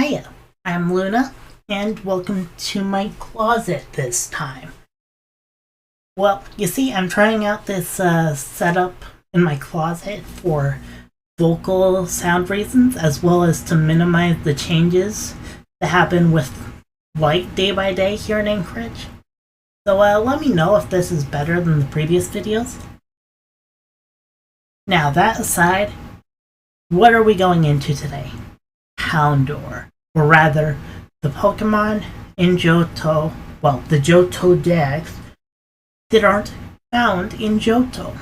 Hiya, I'm Luna, and welcome to my closet this time. Well, you see, I'm trying out this setup in my closet for vocal sound reasons, as well as to minimize the changes that happen with light day by day here in Anchorage. So let me know if this is better than the previous videos. Now, that aside, what are we going into today? Houndour, or rather, the Pokemon in Johto, well, the Johto decks that aren't found in Johto.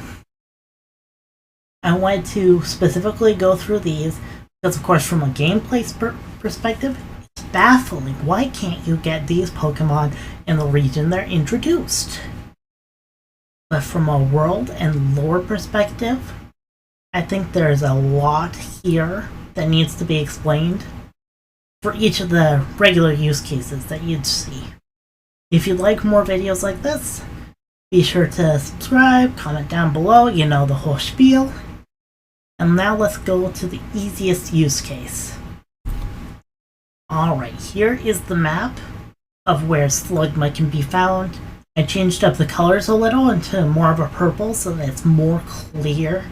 I wanted to specifically go through these because, of course, from a gameplay perspective, it's baffling. Why can't you get these Pokemon in the region they're introduced? But from a world and lore perspective, I think there's a lot here that needs to be explained for each of the regular use cases that you'd see. If you'd like more videos like this, be sure to subscribe, comment down below, you know the whole spiel. And now let's go to the easiest use case. Alright, here is the map of where Slugma can be found. I changed up the colors a little into more of a purple so that it's more clear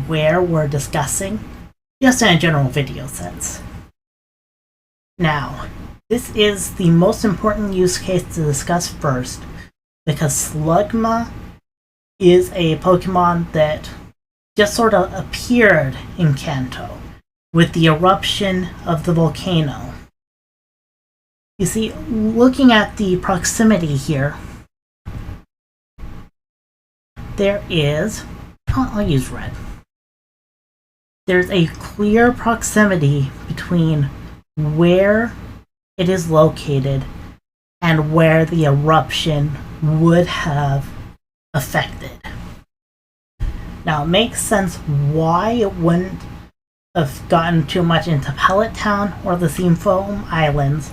where we're discussing, just in a general video sense. Now, this is the most important use case to discuss first, because Slugma is a Pokemon that just sort of appeared in Kanto with the eruption of the volcano. You see, looking at the proximity here, there is, I'll use red. There's a clear proximity between where it is located and where the eruption would have affected. Now, it makes sense why it wouldn't have gotten too much into Pallet Town or the Seafoam Islands,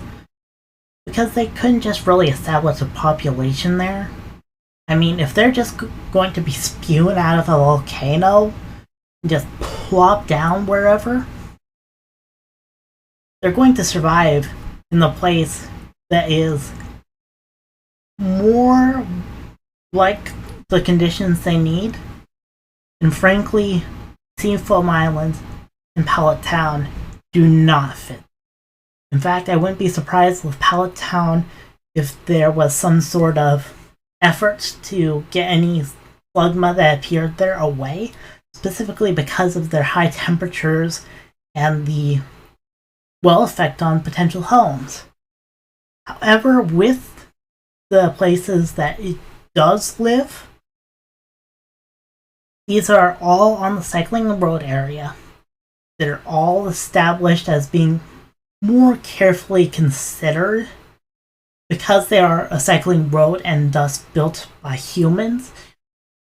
because they couldn't just really establish a population there. I mean, if they're just going to be spewing out of a volcano and just plop down wherever, they're going to survive in the place that is more like the conditions they need. And frankly, Seafoam Islands and Pallet Town do not fit. In fact, I wouldn't be surprised with Pallet Town if there was some sort of effort to get any Slugma that appeared there away, specifically because of their high temperatures and the effect on potential homes. However, with the places that it does live, these are all on the cycling road area. They're all established as being more carefully considered because they are a cycling road and thus built by humans.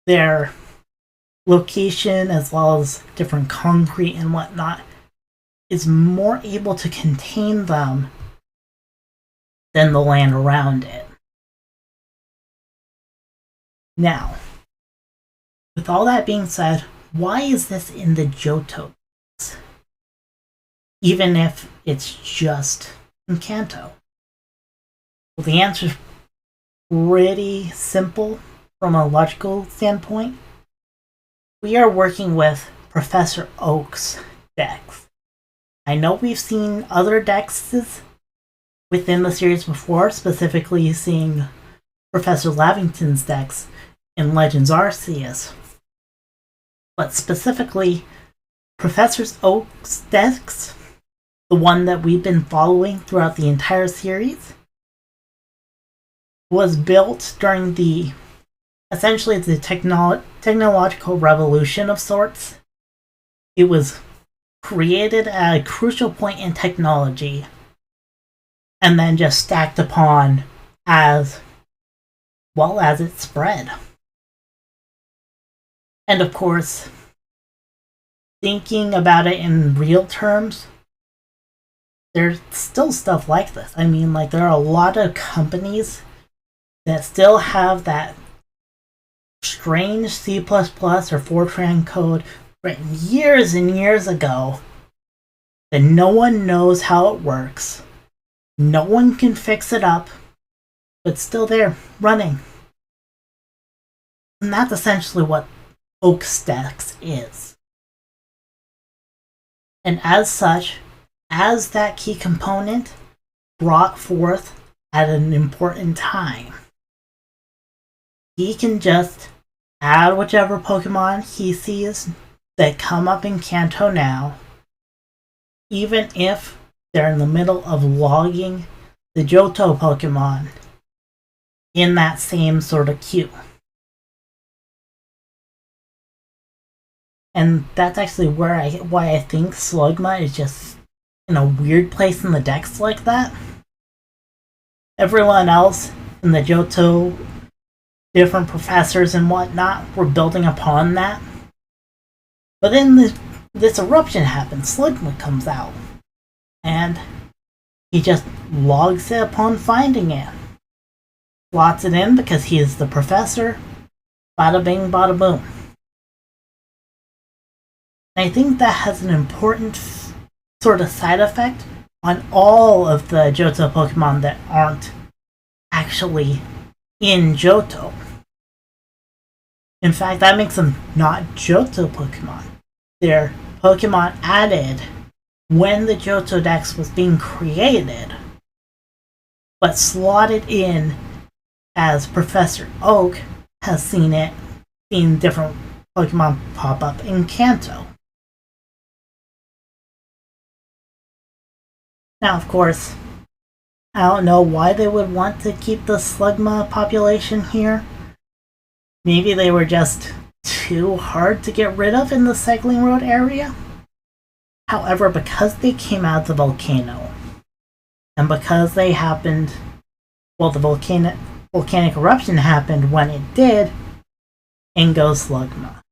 Their location, as well as different concrete and whatnot, is more able to contain them than the land around it. Now, with all that being said, why is this in the Johto? Even if it's just in Kanto? Well, the answer is pretty simple from a logical standpoint. We are working with Professor Oak's decks. I know we've seen other decks within the series before, specifically seeing Professor Lavington's decks in Legends Arceus. But specifically, Professor Oak's decks, the one that we've been following throughout the entire series, was built during the essentially the technological revolution of sorts. It was created at a crucial point in technology and then just stacked upon as well as it spread. And of course, thinking about it in real terms, there's still stuff like this. I mean, like, there are a lot of companies that still have that strange C++ or Fortran code written years and years ago that no one knows how it works. No one can fix it up, but still there, running. And that's essentially what Oakstex is. And as such, as that key component brought forth at an important time, he can just add whichever Pokemon he sees that come up in Kanto now, even if they're in the middle of logging the Johto Pokemon in that same sort of queue. And that's actually why I think Slugma is just in a weird place in the decks like that. Everyone else in the Johto, different professors and whatnot, were building upon that. But then this eruption happens, Slugma comes out, and he just logs it upon finding it. Slots it in because he is the professor. Bada bing, bada boom. And I think that has an important sort of side effect on all of the Johto Pokemon that aren't actually in Johto. In fact, that makes them not Johto Pokemon. They're Pokemon added when the Johto Dex was being created, but slotted in as Professor Oak has seen different Pokemon pop up in Kanto. Now, of course, I don't know why they would want to keep the Slugma population here. Maybe they were just too hard to get rid of in the cycling road area. However, because they came out of the volcano, and because they happened, well, the volcanic eruption happened when it did, in goes Slugma.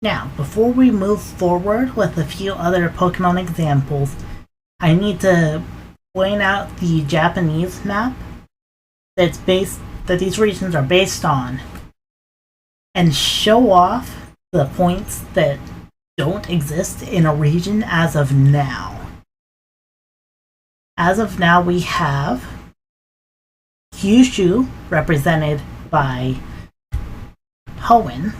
Now, before we move forward with a few other Pokemon examples, I need to point out the Japanese map that these regions are based on, and show off the points that don't exist in a region as of now. As of now, we have Kyushu, represented by Hoenn.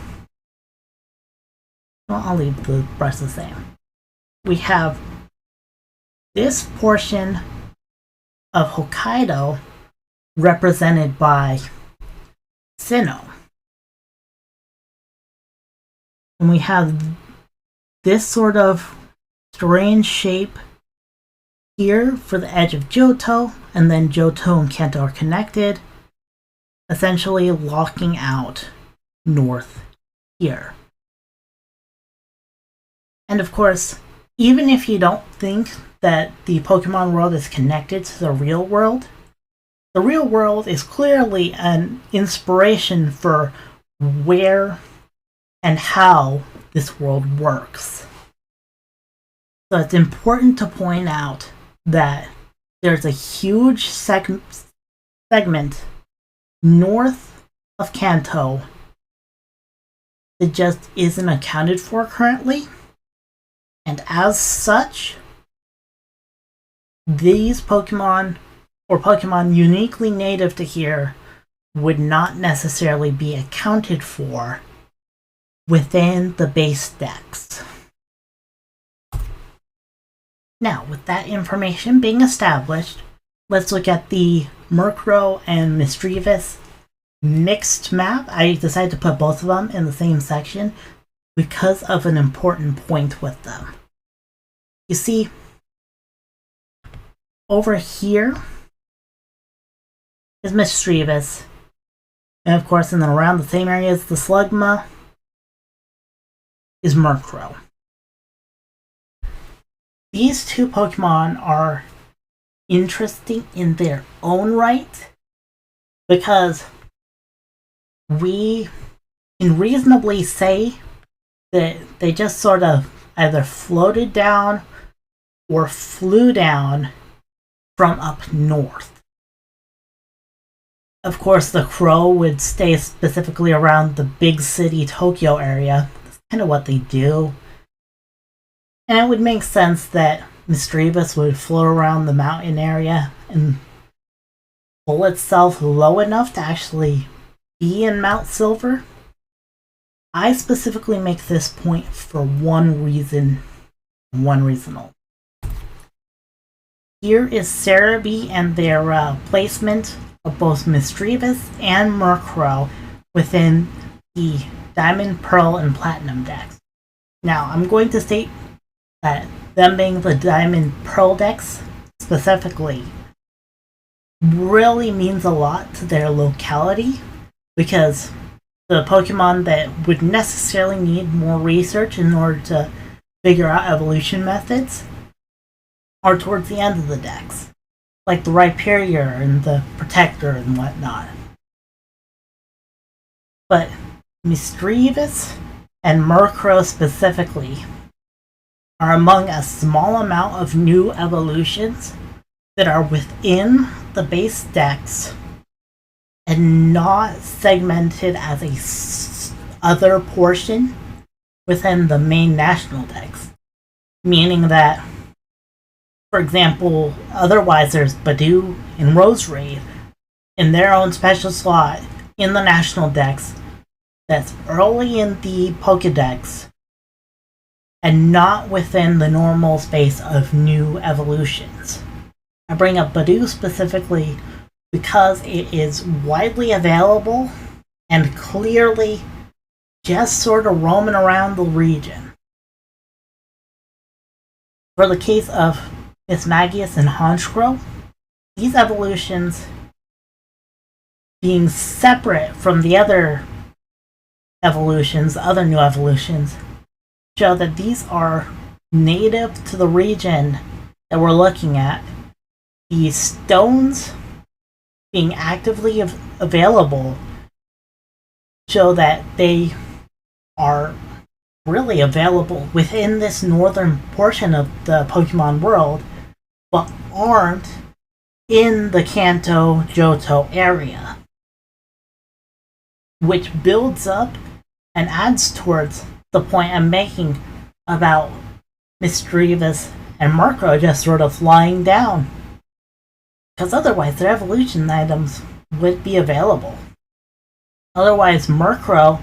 Well, I'll leave the rest the same. We have this portion of Hokkaido represented by Sinnoh. And we have this sort of strange shape here for the edge of Johto, and then Johto and Kanto are connected, essentially locking out north here. And of course, even if you don't think that the Pokemon world is connected to the real world is clearly an inspiration for where and how this world works. So it's important to point out that there's a huge segment north of Kanto that just isn't accounted for currently. And as such, these Pokemon, or Pokemon uniquely native to here, would not necessarily be accounted for within the base decks. Now, with that information being established, let's look at the Murkrow and Misdreavus mixed map. I decided to put both of them in the same section because of an important point with them. You see, over here is Misdreavus, and of course, and then around the same area as the Slugma is Murkrow. These two Pokemon are interesting in their own right because we can reasonably say that they just sort of either floated down or flew down from up north. Of course, the Crow would stay specifically around the big city Tokyo area. That's kind of what they do. And it would make sense that Misdreavus would float around the mountain area and pull itself low enough to actually be in Mount Silver. I specifically make this point for one reason only. Here is Cerebi and their placement of both Misdreavus and Murkrow within the Diamond, Pearl, and Platinum decks. Now, I'm going to state that them being the Diamond Pearl decks specifically really means a lot to their locality, because the Pokemon that would necessarily need more research in order to figure out evolution methods are towards the end of the decks, like the Rhyperior and the Protector and whatnot. But Misdreavus and Murkrow specifically are among a small amount of new evolutions that are within the base decks and not segmented as a other portion within the main national decks. Meaning that, for example, otherwise there's Badoo and Roserade in their own special slot in the national decks that's early in the Pokedex and not within the normal space of new evolutions. I bring up Badoo specifically because it is widely available and clearly just sort of roaming around the region. For the case of Mismagius and Honchkrow, these evolutions being separate from the other evolutions, other new evolutions, show that these are native to the region that we're looking at. The stones being actively available show that they are really available within this northern portion of the Pokemon world, but aren't in the Kanto, Johto area, which builds up and adds towards the point I'm making about Misdreavus and Murkrow just sort of flying down. Because otherwise their evolution items would be available. Otherwise Murkrow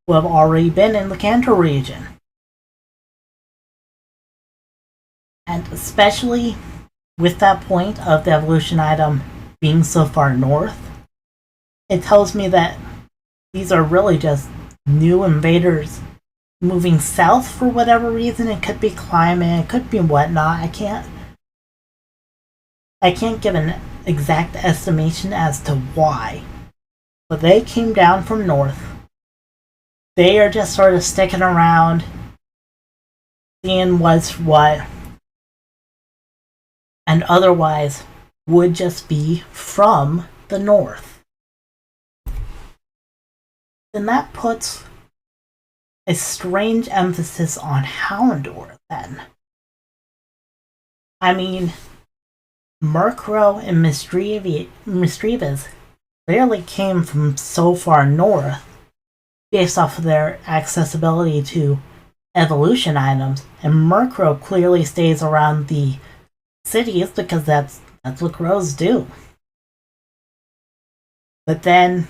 would have already been in the Kanto region. And especially with that point of the evolution item being so far north, it tells me that these are really just new invaders moving south for whatever reason. It could be climate, it could be whatnot. I can't give an exact estimation as to why. But they came down from north. They are just sort of sticking around, seeing what's what, and otherwise would just be from the north. Then that puts a strange emphasis on Houndour then. I mean, Murkrow and Misdreavus clearly came from so far north based off of their accessibility to evolution items, and Murkrow clearly stays around the cities because that's what crows do. But then,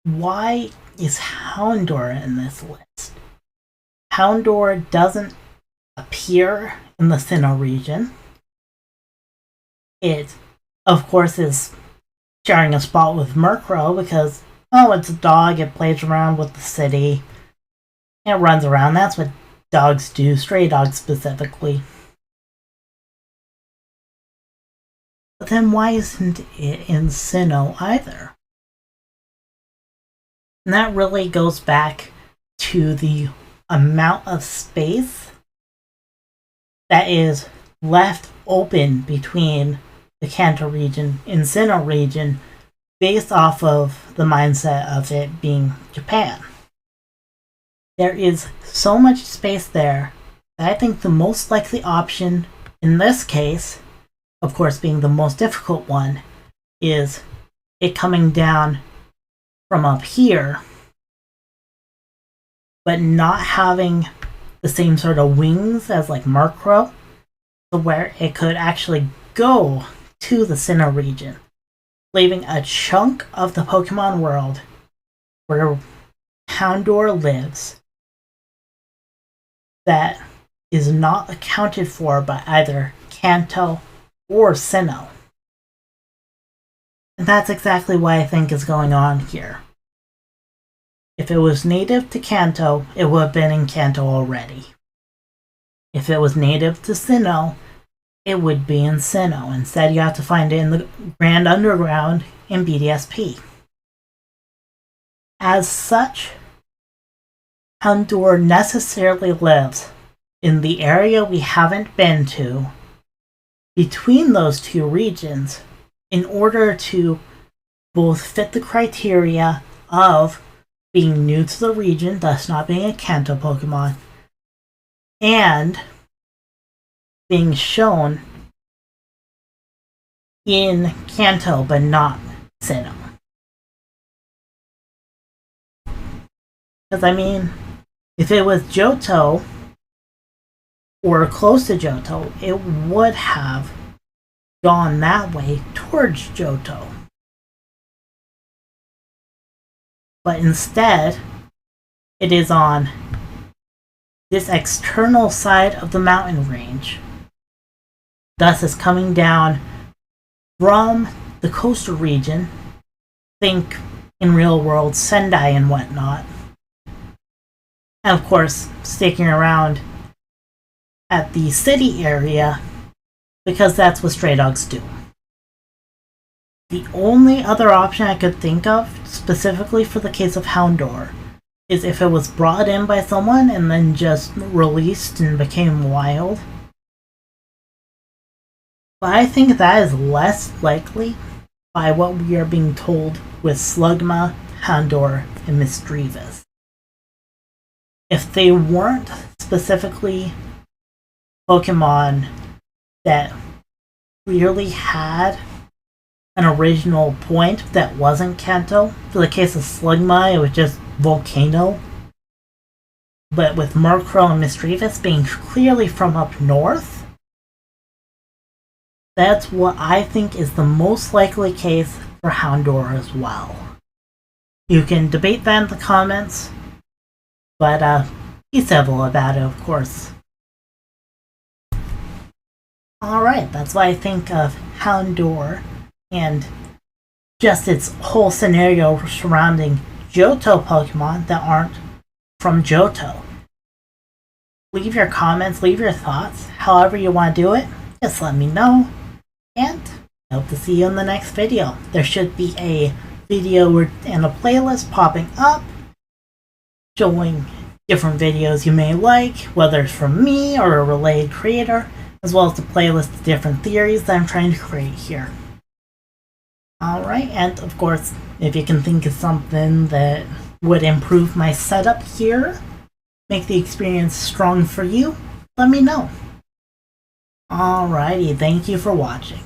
why is Houndour in this list? Houndour doesn't appear in the Sinnoh region. It, of course, is sharing a spot with Murkrow because, oh, it's a dog, it plays around with the city, it runs around. That's what dogs do, stray dogs specifically. But then why isn't it in Sinnoh either? And that really goes back to the amount of space that is left open between the Kanto region and Sinnoh region based off of the mindset of it being Japan. There is so much space there that I think the most likely option in this case, of course being the most difficult one, is it coming down from up here but not having the same sort of wings as like Murkrow, to where it could actually go to the Sinnoh region, leaving a chunk of the Pokemon world where Houndour lives that is not accounted for by either Kanto or Sinnoh. And that's exactly what I think is going on here. If it was native to Kanto, it would have been in Kanto already. If it was native to Sinnoh, it would be in Sinnoh. Instead, you have to find it in the Grand Underground in BDSP. As such, Houndour necessarily lives in the area we haven't been to between those two regions in order to both fit the criteria of being new to the region, thus not being a Kanto Pokemon, and being shown in Kanto but not Sinnoh. Because, I mean, if it was Johto, or close to Johto, it would have gone that way towards Johto. But instead, it is on this external side of the mountain range. Thus, it's coming down from the coastal region, think in real world Sendai and whatnot, and of course sticking around at the city area because that's what stray dogs do. The only other option I could think of, specifically for the case of Houndour, is if it was brought in by someone and then just released and became wild. But I think that is less likely by what we are being told with Slugma, Houndour, and Misdreavus. If they weren't specifically Pokemon that clearly had an original point that wasn't Kanto, for the case of Slugma, it was just Volcano. But with Murkrow and Misdreavus being clearly from up north, that's what I think is the most likely case for Houndour as well. You can debate that in the comments, but be civil about it, of course. Alright, that's what I think of Houndour and just its whole scenario surrounding Johto Pokemon that aren't from Johto. Leave your comments, leave your thoughts, however you want to do it, just let me know, and I hope to see you in the next video. There should be a video and a playlist popping up showing different videos you may like, whether it's from me or a related creator, as well as the playlist of different theories that I'm trying to create here. Alright, and of course, if you can think of something that would improve my setup here, make the experience strong for you, let me know. Alrighty, thank you for watching.